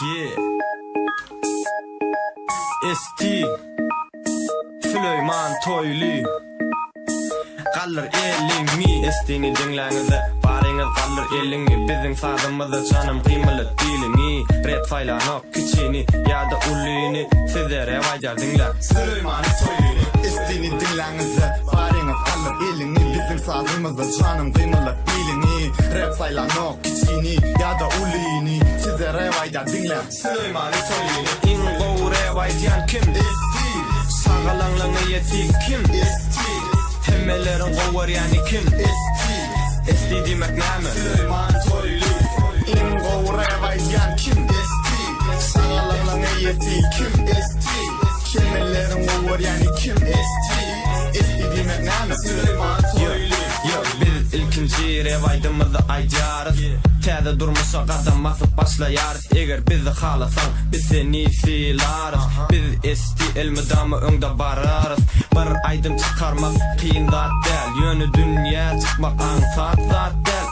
Yeah. Esti Süleyman Toylu Qallar elimi estini dinläňizde baryňyz qallar elini biziň sadymyzda janym gymyly dilini red faýlanok kiçini ýa-da ullyny sizlere wajar dinler Süleyman Toylu estini dinläňizde baryňyz qallar elini biziň sadymyzda janym gymyly dilini red faýlanok kiçini ýa-da ullyny sizlere wajar dinler Süleyman Toylu iň gowre waýjan kim esti sagalanlaňy ýeti kim esti Hemmelerin gowar yani kim? Esti demek näme? Süleyman Toylu in gowre waýjan kim? Sagalanlaňy ýeti kim? Hemmelerin gowar yani kim? Esti demek näme? Süleyman Toylu biz ilkinji rewaýdymyzda aýjarys täze durmuşa gadam basyp başlaýarys eger bizi halasaň biz seni silarys biz esti elmydamy öňde bararys bir aýdym çykarmak kyn zat däl ýöne dünýä çykmak ansat zat däl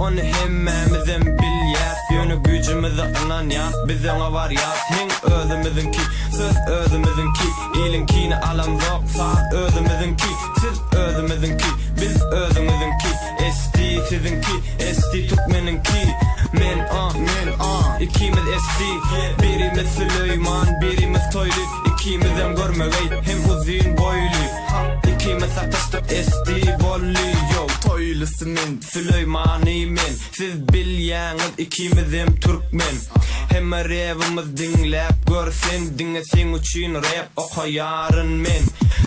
onu hemmemizem bilýär ýöne güýjümizi ananýar biziňe var ýat heň özümizinki söz özümizinki ilinkini alam zok saat özümizinki siz özümizinki biz özümizinki esti sizinki esti Türkmeninki men ikimiz esti birimiz Süleyman birimiz Toylu ikimizem görmegey hem uzun boylu ikimiz ataştık esti bolly yo Toylusu men Süleymany men siz bilýäňiz ikimizem Türkmen hem rewimiz dinläp görsen dinleseň üçin rap okaýaryn men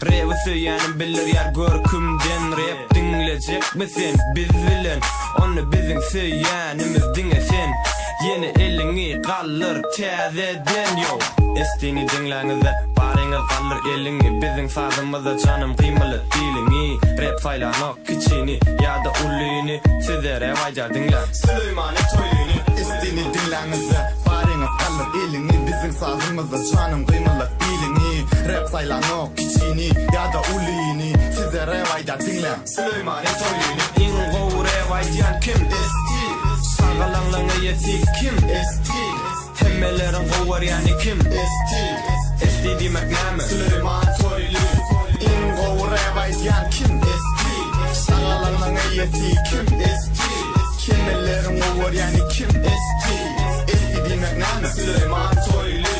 rew söýýänim bilir ýar görkümden rap dinlejek misin biz bilen onu biziň söýýänimiz dinlesen yeni elini qallar täzeden yo estini dinläňizde baryňyz qallar elini biziň sadymyzda janym gymyly dilini rap faýlanok kiçini ýa-da ullyny sizlere wajar dinler Süleyman Toylu estini dinläňizde baryňyz qallar elini biziň sadymyzda janym gymyly dilini rap faýlanok kiçini ýa-da ullyny sizlere wajar dinler Süleyman Toylu iň gowre waýjan kim esti sagalanlaňy ýeti kim esti hemmelerin gowar yani kim esti demek näme Süleyman Toylu in gowre waýjan kim esti sagalanlaňy ýeti kim hemmelerin gowar yani kim esti demek näme Süleyman Toylu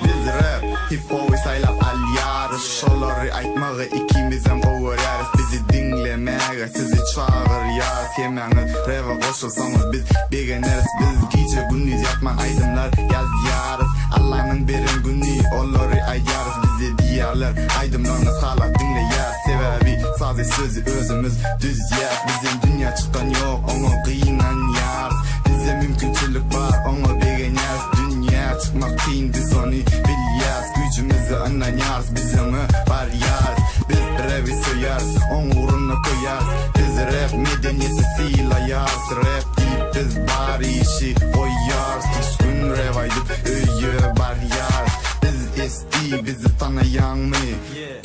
biz rap hip hop saýlap alýarys şolary aýtmagy ikimizem gowurýarys bizi dinlemäge sizi çağırýarys hemäňiz rewa goşulsaňyz biz begeneriz biz gije gündüz ýatman aýdymlar ýazýarys Allah'nyň beren güni olary aýdýarys bizi diýerler aýdymlaryny salap dinleýär sebäbi sazy sözü özümüz düzýär bizim dünýä çykan ýok oňa gynanýar bize mümkinçilik bar oňa begenýär dünýä çykmak kyn biz onu bilýär güýjümizi anlanýar biziňe barýar biz rewi söýýäris oň uruny koýýarys biz rap medeniýeti sylaýar rap diýip biz bar işi goýýarys düşkün rewaýdyp öýe barýar biz esti bizi tanaýanmy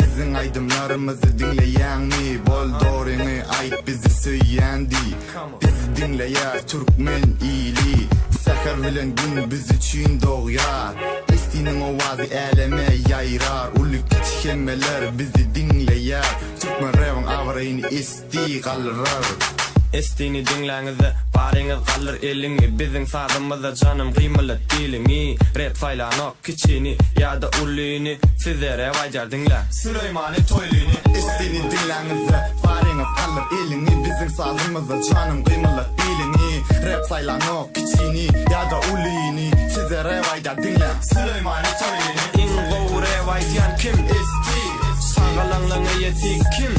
biziň aýdymlarymyzy dinleýänmi bol doryny aýt bizi söýýändi biz dinleýär türkmen ili säher bilen gün biz üçin dogýar estiniň owazy eleme ýaýrar ulyk hemmeler bizi dinleýär türkmen rewiň awraýyny esti galrar estini dinläňizde baryňyz qallar elini biziň sadymyzda janym gymyly dilini rap faýlanok kiçini ýa-da ullyny sizlere wajar dinler Süleyman Toylu estini dinläňizde baryňyz qallar elini biziň sadymyzda janym gymyly dilini rap faýlanok kiçini ýa-da ullyny sizlere wajar dinler Süleyman Toylu iň gowre waýjan kim esti sagalanlaňy ýeti kim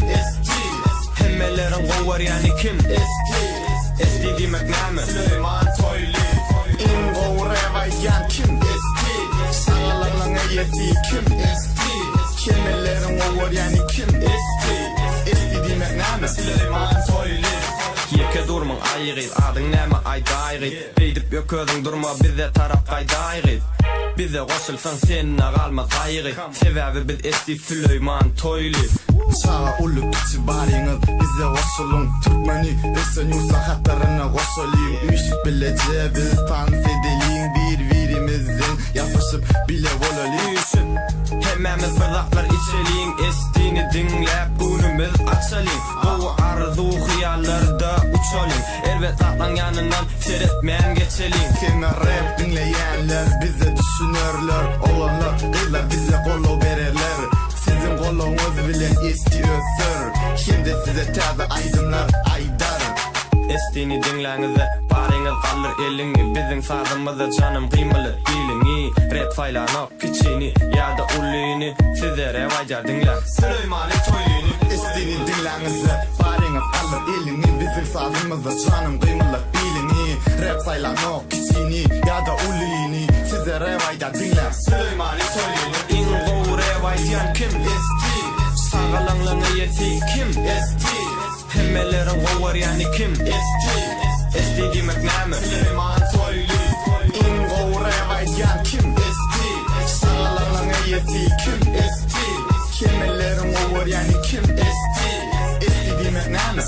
hemmelerin gowar yani kim esti demek näme Süleyman Toylu in gowre waýjan kim sagalanlaňy ýeti kim hemmelerin gowar yani kim esti demek näme Süleyman Toylu Yeke durmaň aýryt adyň näme aýdaýryt beýdip ýöközüň durma bize tarap gaýdaýryt bize goşulsaň sen galmaz aýryt sebäbi biz esti Süleyman Toylu Çağa ulup kiçi baryňyz bize goşulun türkmeni esen ýurtsa hatlaryna goşulyň üýşüp bilejä biz tan edeliň bir geçeliyim estiğini dinlep günümüz açalım bu arzu hıyallarda uçalım elbet atlan yanından seyretmeyen geçeliyim Kime rap dinleyenler bize düşünürler olanlar kızlar bize kolu verirler sizin kolunuz bilen istiyorsun şimdi size tabi aydınlar aydar estiğini dinlenize bariniz kalır elini bizim sazımızda canım kıymalı bilini red faylanok küçüğünü ya da ulini sizlere vaycar dinler Süleyman'ı toyunu estiğini dinlenize bariniz kalır elini bizim sazımızda canım kıymalı bilini rap saylan o küçüğünü ya da ulini size revayda dinler Süleyman'ı toyunu İngo revaydiyan kim esti sağalanlığını yeti kim esti hemmelerin kovar yani kim esti demek neymi Süleyman toylu İngo revaydiyan kim esti sağalanlığını yeti kim esti Kimelerin over yani kim esti demek neymi